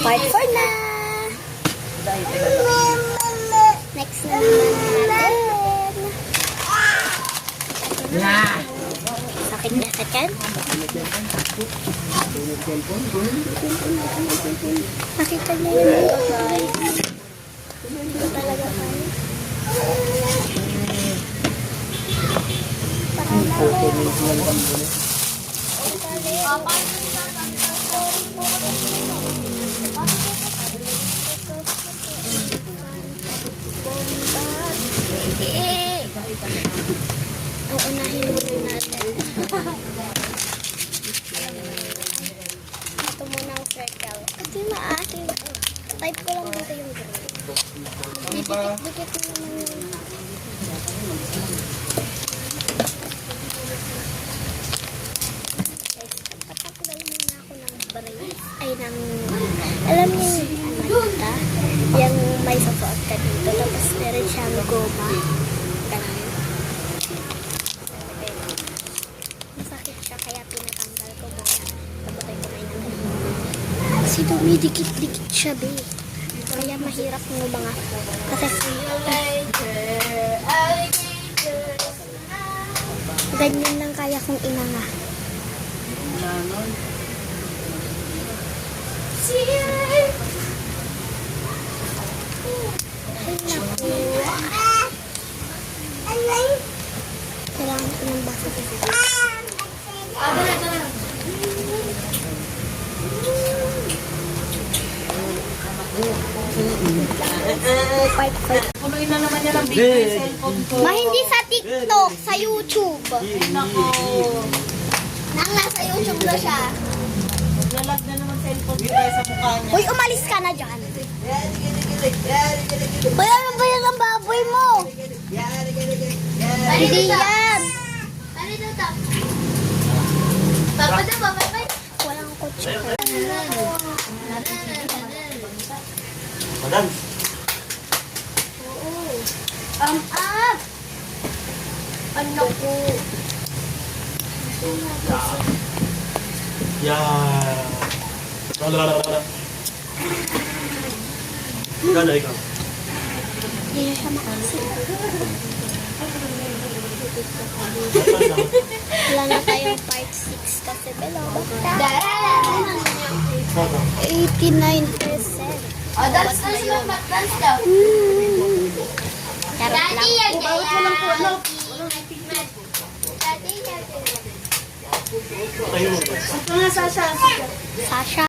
Part 4 na. Next na naman natin. Sakit na sa tiyan. Nakita niyo yun, guys. Ito talaga kayo. Ang unahin muna natin. Ito muna ang circle. Kasi maasin. Type ko lang dito yung green. Dikit-dikit na naman yun. Patakdal muna ako ng brace. Ay, ng... Alam niyo yung manta? Yung may support ka dito. Tapos meron siyang goma. Ganun. Masakit siya kaya pinatanggal ko muna. Tapos ay kumain ng ganun. Kasi dumidikit-dikit siya, be. Kaya mahirap ng mga... Kasi... Ganyan lang kaya kong inanga. Kailangan ko ng basa kasi. Punuin na naman niya ng video yung cellphone ko. Hindi sa TikTok, sa YouTube. Nako. Nang nasa YouTube na siya. Lalag na naman cellphone ko tayo sa mukha niya. Uy, umalis ka na dyan. Uy, ano ba yan ang baboy mo? Hindi yan. Walang kotse. Madam. Ano ko? Yeah. Wala. Gano'n ikaw? Hindi na siya makasip. Wala na tayong part 6 kasi below. 89%. Dance na siya, dance daw. Charot lang. Bawat mo lang po, ano? Tayo mo ba? Ito nga, Sasha. Sasha.